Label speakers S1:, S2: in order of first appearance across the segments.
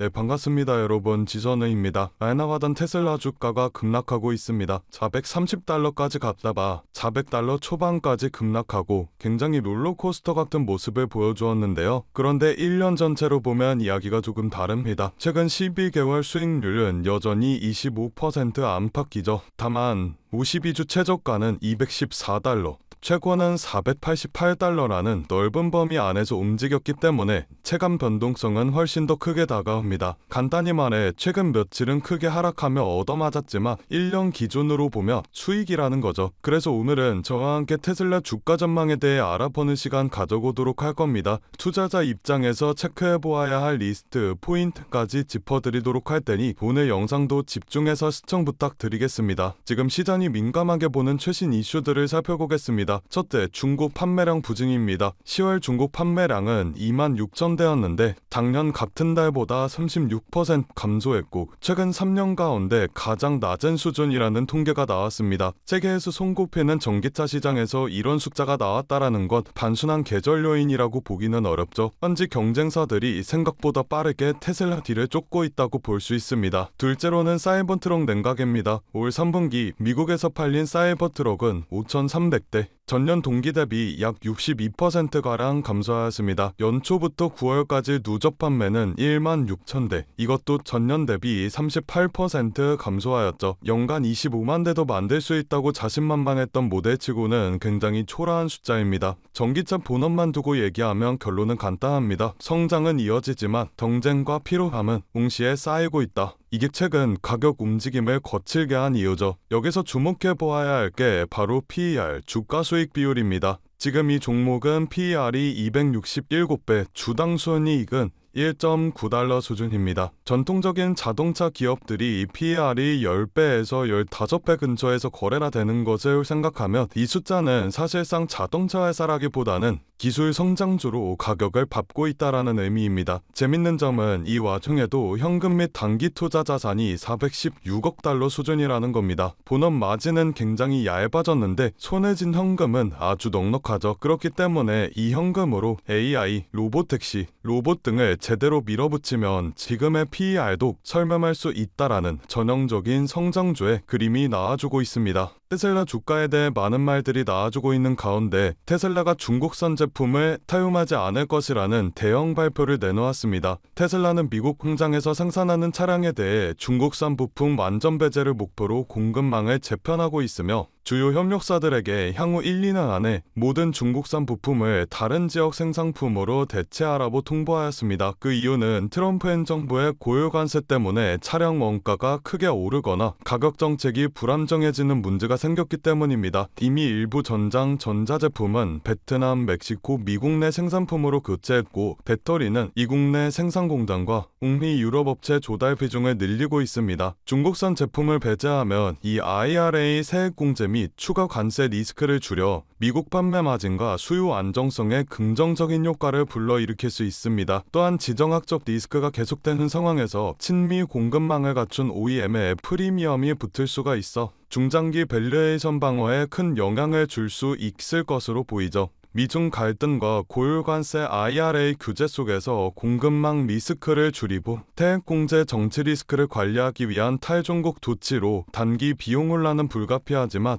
S1: 네, 반갑습니다, 여러분. 지선우입니다. 날 나가던 테슬라 주가가 급락하고 있습니다. 430달러까지 갔다가 400달러 초반까지 급락하고 굉장히 롤러코스터 같은 모습을 보여주었는데요. 그런데 1년 전체로 보면 이야기가 조금 다릅니다. 최근 12개월 수익률은 여전히 25% 안팎이죠. 다만 52주 최저가는 214달러, 최고는 488달러라는 넓은 범위 안에서 움직였기 때문에 체감 변동성은 훨씬 더 크게 다가옵니다. 간단히 말해 최근 며칠은 크게 하락하며 얻어맞았지만 1년 기준으로 보면 수익이라는 거죠. 그래서 오늘은 저와 함께 테슬라 주가 전망에 대해 알아보는 시간 가져보도록 할 겁니다. 투자자 입장에서 체크해보아야 할 리스트, 포인트까지 짚어드리도록 할 테니 오늘 영상도 집중해서 시청 부탁드리겠습니다. 지금 시장이 민감하게 보는 최신 이슈들을 살펴보겠습니다. 첫째, 중국 판매량 부진입니다. 10월 중국 판매량은 26,000대였는데 작년 같은 달보다 36% 감소했고 최근 3년 가운데 가장 낮은 수준이라는 통계가 나왔습니다. 세계에서 손꼽히는 전기차 시장에서 이런 숫자가 나왔다라는 것 단순한 계절 요인이라고 보기는 어렵죠. 현지 경쟁사들이 생각보다 빠르게 테슬라 뒤를 쫓고 있다고 볼 수 있습니다. 둘째로는 사이버트럭 냉각입니다. 올 3분기 미국에서 팔린 사이버트럭은 5,300대, 전년 동기 대비 약 62%가량 감소하였습니다. 연초부터 9월까지 누적 판매는 16,000대, 이것도 전년 대비 38% 감소하였죠. 연간 25만 대도 만들 수 있다고 자신만만했던 모델치고는 굉장히 초라한 숫자입니다. 전기차 본업만 두고 얘기하면 결론은 간단합니다. 성장은 이어지지만 경쟁과 피로함은 동시에 쌓이고 있다. 이게 최근 가격 움직임을 거칠게 한 이유죠. 여기서 주목해 보아야 할 게 바로 PER, 주가 수익 비율입니다. 지금 이 종목은 PER이 267배, 주당 순이익은 1.9달러 수준입니다. 전통적인 자동차 기업들이 PER이 10배에서 15배 근처에서 거래가 되는 것을 생각하면 이 숫자는 사실상 자동차 회사라기보다는 기술 성장주로 가격을 밟고 있다라는 의미입니다. 재밌는 점은 이 와중에도 현금 및 단기 투자 자산이 416억 달러 수준이라는 겁니다. 본업 마진은 굉장히 얇아졌는데 손에 쥔 현금은 아주 넉넉하죠. 그렇기 때문에 이 현금으로 AI, 로보택시, 로봇 등을 제대로 밀어붙이면 지금의 PER도 설명할 수 있다라는 전형적인 성장주의 그림이 나와주고 있습니다. 테슬라 주가에 대해 많은 말들이 나와주고 있는 가운데 테슬라가 중국산 제품을 타용하지 않을 것이라는 대형 발표를 내놓았습니다. 테슬라는 미국 공장에서 생산하는 차량에 대해 중국산 부품 완전 배제를 목표로 공급망을 재편하고 있으며 주요 협력사들에게 향후 1, 2년 안에 모든 중국산 부품을 다른 지역 생산품으로 대체하라고 통보하였습니다. 그 이유는 트럼프 행정부의 고유 관세 때문에 차량 원가가 크게 오르거나 가격 정책이 불안정해지는 문제가 생겼기 때문입니다. 이미 일부 전장 전자제품은 베트남, 멕시코, 미국 내 생산품으로 교체했고 배터리는 이국 내 생산 공장과 북미 유럽 업체 조달 비중을 늘리고 있습니다. 중국산 제품을 배제하면 이 IRA 세액 공제 및 추가 관세 리스크를 줄여 미국 판매 마진과 수요 안정성에 긍정적인 효과를 불러일으킬 수 있습니다. 또한 지정학적 리스크가 계속되는 상황에서 친미 공급망을 갖춘 OEM에 프리미엄이 붙을 수가 있어 중장기 밸류에이션 방어에 큰 영향을 줄 수 있을 것으로 보이죠. 미중 갈등과 고율관세 IRA 규제 속에서 공급망 리스크를 줄이고 태핵공제 정치 리스크를 관리하기 위한 탈중국 조치로 단기 비용 혼란은 불가피하지만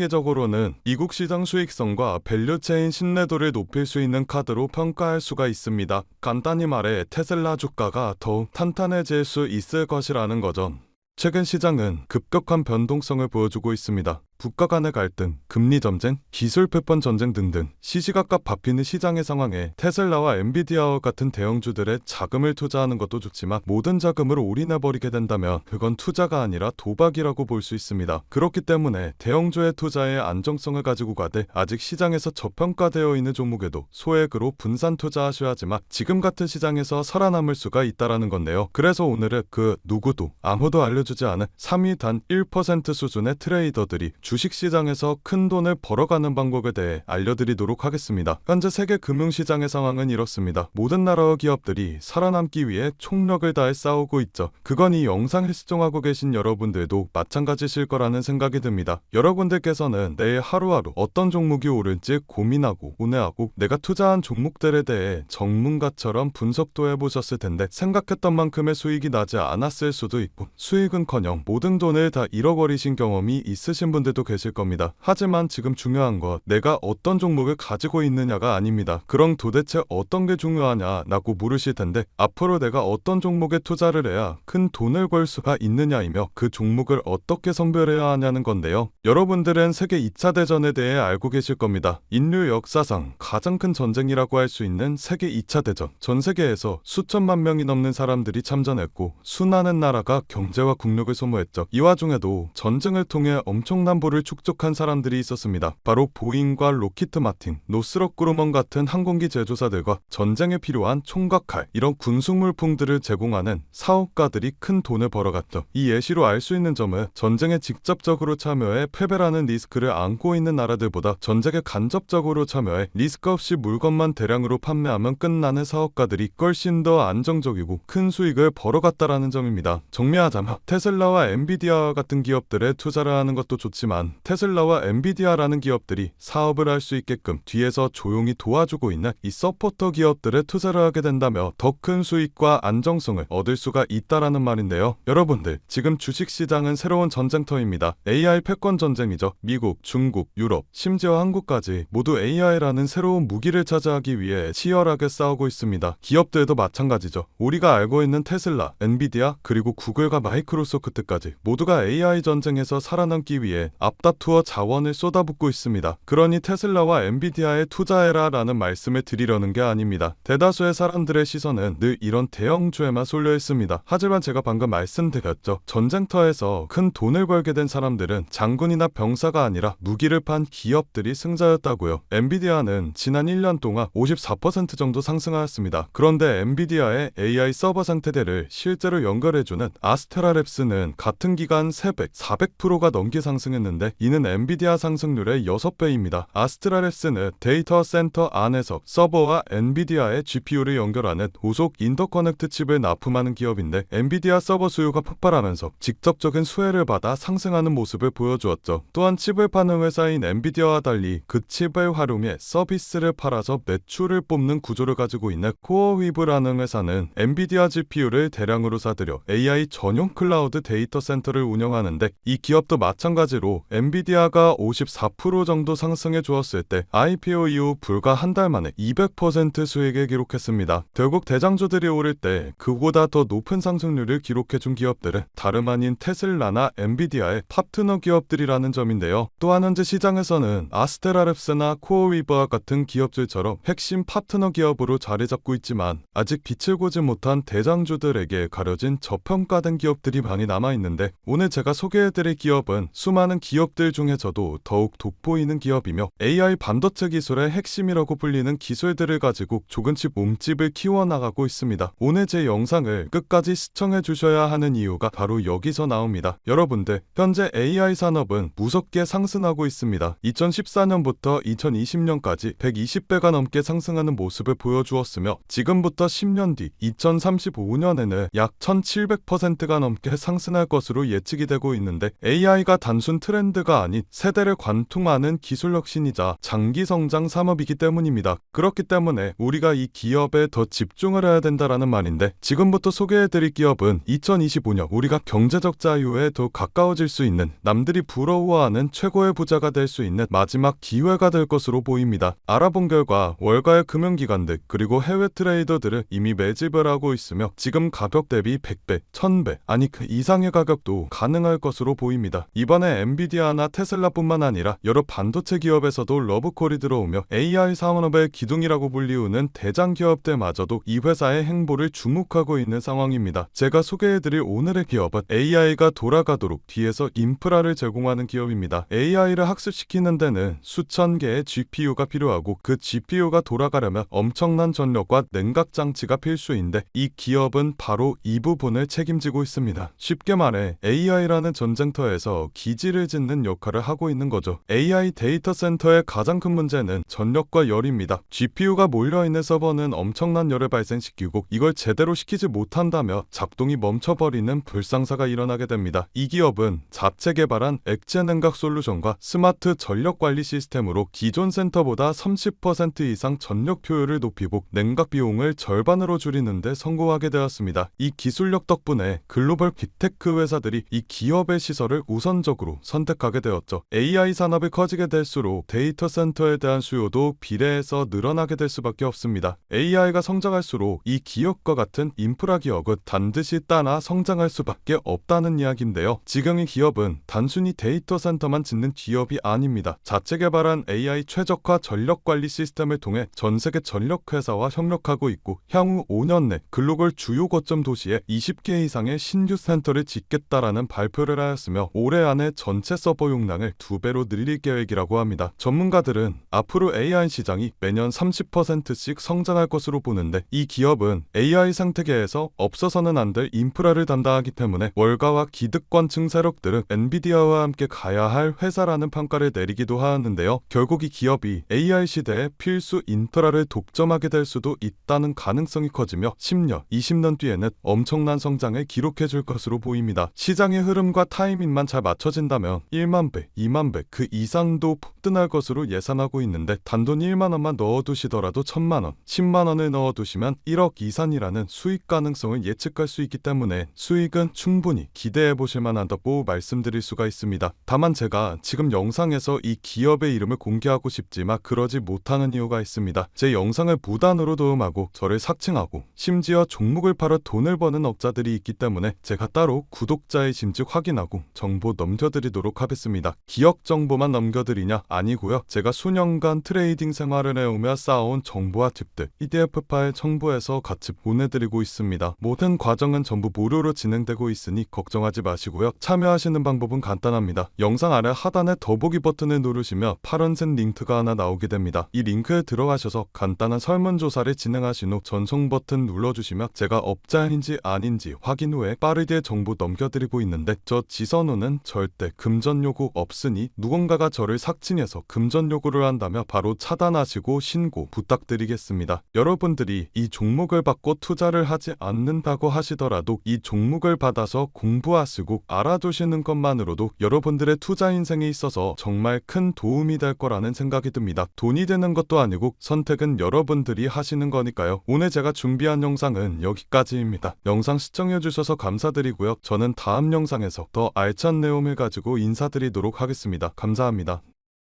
S1: 중장기적으로는 미국 시장 수익성과 밸류체인 신뢰도를 높일 수 있는 카드로 평가할 수가 있습니다. 간단히 말해 테슬라 주가가 더욱 탄탄해질 수 있을 것이라는 거죠. 최근 시장은 급격한 변동성을 보여주고 있습니다. 국가 간의 갈등, 금리 전쟁, 기술 패권 전쟁 등등 시시각각 바뀌는 시장의 상황에 테슬라와 엔비디아와 같은 대형주들의 자금을 투자하는 것도 좋지만 모든 자금을 올인해버리게 된다면 그건 투자가 아니라 도박이라고 볼 수 있습니다. 그렇기 때문에 대형주의 투자의 안정성을 가지고 가되 아직 시장에서 저평가되어 있는 종목에도 소액으로 분산 투자하셔야 하지만 지금 같은 시장에서 살아남을 수가 있다라는 건데요. 그래서 오늘은 그 누구도 아무도 알려주지 않은 3위 단 1% 수준의 트레이더들이 주식시장에서 큰 돈을 벌어가는 방법에 대해 알려드리도록 하겠습니다. 현재 세계 금융시장의 상황은 이렇습니다. 모든 나라와 기업들이 살아남기 위해 총력을 다해 싸우고 있죠. 그건 이 영상을 시청하고 계신 여러분들도 마찬가지실 거라는 생각이 듭니다. 여러분들께서는 내일 하루하루 어떤 종목이 오를지 고민하고 고뇌하고 내가 투자한 종목들에 대해 전문가처럼 분석도 해보셨을 텐데 생각했던 만큼의 수익이 나지 않았을 수도 있고 수익은커녕 모든 돈을 다 잃어버리신 경험이 있으신 분들도 계실 겁니다. 하지만 지금 중요한 것 내가 어떤 종목을 가지고 있느냐가 아닙니다. 그럼 도대체 어떤 게 중요하냐라고 물으실 텐데 앞으로 내가 어떤 종목에 투자를 해야 큰 돈을 벌 수가 있느냐이며 그 종목을 어떻게 선별해야 하냐는 건데요. 여러분들은 세계 2차 대전에 대해 알고 계실 겁니다. 인류 역사상 가장 큰 전쟁이라고 할 수 있는 세계 2차 대전. 전 세계에서 수천만 명이 넘는 사람들이 참전했고 수많은 나라가 경제와 국력을 소모했죠. 이 와중에도 전쟁을 통해 엄청난 부를 축적한 사람들이 있었습니다. 바로 보잉과 로키트 마틴, 노스럽 그루먼 같은 항공기 제조사들과 전쟁에 필요한 총과 칼, 이런 군수물품들을 제공하는 사업가들이 큰 돈을 벌어갔죠. 이 예시로 알 수 있는 점은 전쟁에 직접적으로 참여해 패배라는 리스크를 안고 있는 나라들보다 전쟁에 간접적으로 참여해 리스크 없이 물건만 대량으로 판매하면 끝나는 사업가들이 훨씬 더 안정적이고 큰 수익을 벌어갔다라는 점입니다. 정리하자면 테슬라와 엔비디아 같은 기업들에 투자를 하는 것도 좋지만 테슬라와 엔비디아라는 기업들이 사업을 할 수 있게끔 뒤에서 조용히 도와주고 있는 이 서포터 기업들에 투자를 하게 된다면 더 큰 수익과 안정성을 얻을 수가 있다라는 말인데요. 여러분들 지금 주식시장은 새로운 전쟁터입니다. AI 패권 전쟁이죠. 미국, 중국, 유럽, 심지어 한국까지 모두 AI라는 새로운 무기를 차지하기 위해 치열하게 싸우고 있습니다. 기업들도 마찬가지죠. 우리가 알고 있는 테슬라, 엔비디아, 그리고 구글과 마이크로소프트까지 모두가 AI 전쟁에서 살아남기 위해 앞다투어 자원을 쏟아붓고 있습니다. 그러니 테슬라와 엔비디아에 투자해라 라는 말씀을 드리려는 게 아닙니다. 대다수의 사람들의 시선은 늘 이런 대형주에만 쏠려 있습니다. 하지만 제가 방금 말씀드렸죠. 전쟁터에서 큰 돈을 벌게 된 사람들은 장군이나 병사가 아니라 무기를 판 기업들이 승자였다고요. 엔비디아는 지난 1년 동안 54% 정도 상승하였습니다. 그런데 엔비디아의 AI 서버 상태대를 실제로 연결해주는 아스테라랩스는 같은 기간 300, 400%가 넘게 상승했는데 이는 엔비디아 상승률의 6배입니다. 아스테라랩스는 데이터 센터 안에서 서버와 엔비디아의 GPU를 연결하는 고속 인터커넥트 칩을 납품하는 기업인데 엔비디아 서버 수요가 폭발하면서 직접적인 수혜를 받아 상승하는 모습을 보여주었죠. 또한 칩을 파는 회사인 엔비디아와 달리 그 칩을 활용해 서비스를 팔아서 매출을 뽑는 구조를 가지고 있는 코어위브라는 회사는 엔비디아 GPU를 대량으로 사들여 AI 전용 클라우드 데이터 센터를 운영하는데 이 기업도 마찬가지로 엔비디아가 54% 정도 상승해 주었을 때 IPO 이후 불과 한 달 만에 200% 수익을 기록했습니다. 결국 대장주들이 오를 때 그보다 더 높은 상승률을 기록해준 기업들은 다름 아닌 테슬라나 엔비디아의 파트너 기업들이라는 점인데요. 또한 현재 시장에서는 아스테라랩스나 코어위버와 같은 기업들처럼 핵심 파트너 기업으로 자리 잡고 있지만 아직 빛을 보지 못한 대장주들에게 가려진 저평가된 기업들이 많이 남아있는데 오늘 제가 소개해드릴 기업은 수많은 기업들 중에서도 더욱 돋보이는 기업이며 AI 반도체 기술의 핵심이라고 불리는 기술들을 가지고 조금씩 몸집을 키워나가고 있습니다. 오늘 제 영상을 끝까지 시청해 주셔야 하는 이유가 바로 여기서 나옵니다. 여러분들 현재 AI 산업은 무섭게 상승하고 있습니다. 2014년부터 2020년까지 120배가 넘게 상승하는 모습을 보여주었으며 지금부터 10년 뒤 2035년에는 약 1700%가 넘게 상승할 것으로 예측이 되고 있는데 AI가 단순 트렌드가 아닌 세대를 관통하는 기술 혁신이자 장기 성장 산업이기 때문입니다. 그렇기 때문에 우리가 이 기업에 더 집중을 해야 된다라는 말인데 지금부터 소개해드릴 기업은 2025년 우리가 경제적 자유에 더 가까워질 수 있는 남들이 부러워하는 최고의 부자가 될 수 있는 마지막 기회가 될 것으로 보입니다. 알아본 결과 월가의 금융기관들 그리고 해외 트레이더들은 이미 매집을 하고 있으며 지금 가격 대비 100배, 1000배 아니 그 이상의 가격도 가능할 것으로 보입니다. 이번에 엔비디아나 테슬라뿐만 아니라 여러 반도체 기업에서도 러브콜이 들어오며 AI 산업의 기둥이라고 불리우는 대장 기업들마저도 이 회사의 행보를 주목하고 있는 상황입니다. 제가 소개해드릴 오늘의 기업은 AI가 돌아가도록 뒤에서 인프라를 제공하는 기업입니다. AI를 학습시키는 데는 수천 개의 GPU가 필요하고 그 GPU가 돌아가려면 엄청난 전력과 냉각 장치가 필수인데 이 기업은 바로 이 부분을 책임지고 있습니다. 쉽게 말해 AI라는 전쟁터에서 기지를 짓는 짓는 역할을 하고 있는 거죠. AI 데이터 센터의 가장 큰 문제는 전력과 열입니다. GPU가 몰려있는 서버는 엄청난 열을 발생시키고 이걸 제대로 시키지 못한다며 작동이 멈춰버리는 불상사가 일어나게 됩니다. 이 기업은 자체 개발한 액체 냉각 솔루션과 스마트 전력 관리 시스템으로 기존 센터보다 30% 이상 전력 효율을 높이고 냉각 비용을 절반으로 줄이는 데 성공하게 되었습니다. 이 기술력 덕분에 글로벌 빅테크 회사들이 이 기업의 시설을 우선적으로 선택하게 되었죠. AI 산업이 커지게 될수록 데이터 센터에 대한 수요도 비례해서 늘어나게 될 수밖에 없습니다. AI가 성장할수록 이 기업과 같은 인프라 기업은 반드시 따라 성장할 수밖에 없다는 이야기인데요. 지금 이 기업은 단순히 데이터 센터만 짓는 기업이 아닙니다. 자체 개발한 AI 최적화 전력 관리 시스템을 통해 전 세계 전력 회사와 협력하고 있고 향후 5년 내 글로벌 주요 거점 도시에 20개 이상의 신규 센터를 짓겠다라는 발표를 하였으며 올해 안에 전체 서버 용량을 2배로 늘릴 계획이라고 합니다. 전문가들은 앞으로 AI 시장이 매년 30%씩 성장할 것으로 보는데 이 기업은 AI 생태계에서 없어서는 안 될 인프라를 담당하기 때문에 월가와 기득권층 세력들은 엔비디아와 함께 가야 할 회사라는 평가를 내리기도 하였는데요. 결국 이 기업이 AI 시대의 필수 인프라를 독점하게 될 수도 있다는 가능성이 커지며 10년, 20년 뒤에는 엄청난 성장을 기록해 줄 것으로 보입니다. 시장의 흐름과 타이밍만 잘 맞춰진다면 1만 배, 2만 배 그 이상도 폭등할 것으로 예상하고 있는데 단돈 1만 원만 넣어두시더라도 1000만 원, 10만 원을 넣어두시면 1억 이상이라는 수익 가능성을 예측할 수 있기 때문에 수익은 충분히 기대해 보실 만하다고 말씀드릴 수가 있습니다. 다만 제가 지금 영상에서 이 기업의 이름을 공개하고 싶지만 그러지 못하는 이유가 있습니다. 제 영상을 무단으로 도움하고 저를 삭칭하고 심지어 종목을 팔아 돈을 버는 업자들이 있기 때문에 제가 따로 구독자의 심지 확인하고 정보 넘겨드리도록 하겠습니다. 기업 정보만 넘겨드리냐? 아니고요. 제가 수년간 트레이딩 생활을 해오며 쌓아온 정보와 팁들 PDF 파일 첨부해서 같이 보내드리고 있습니다. 모든 과정은 전부 무료로 진행되고 있으니 걱정하지 마시고요. 참여하시는 방법은 간단합니다. 영상 아래 하단에 더보기 버튼을 누르시면 파란색 링크가 하나 나오게 됩니다. 이 링크에 들어가셔서 간단한 설문조사를 진행하신 후 전송 버튼 눌러주시면 제가 업자인지 아닌지 확인 후에 빠르게 정보 넘겨드리고 있는데 저 지선우는 절대 금전 요구 없으니 누군가가 저를 삭칭해서 금전 요구를 한다면 바로 차단하시고 신고 부탁드리겠습니다. 여러분들이 이 종목을 받고 투자를 하지 않는다고 하시더라도 이 종목을 받아서 공부하시고 알아두시는 것만으로도 여러분들의 투자 인생에 있어서 정말 큰 도움이 될 거라는 생각이 듭니다. 돈이 되는 것도 아니고 선택은 여러분들이 하시는 거니까요. 오늘 제가 준비한 영상은 여기까지입니다. 영상 시청해주셔서 감사드리고요. 저는 다음 영상에서 더 알찬 내용을 가지고 인사드리도록 하겠습니다. 감사합니다.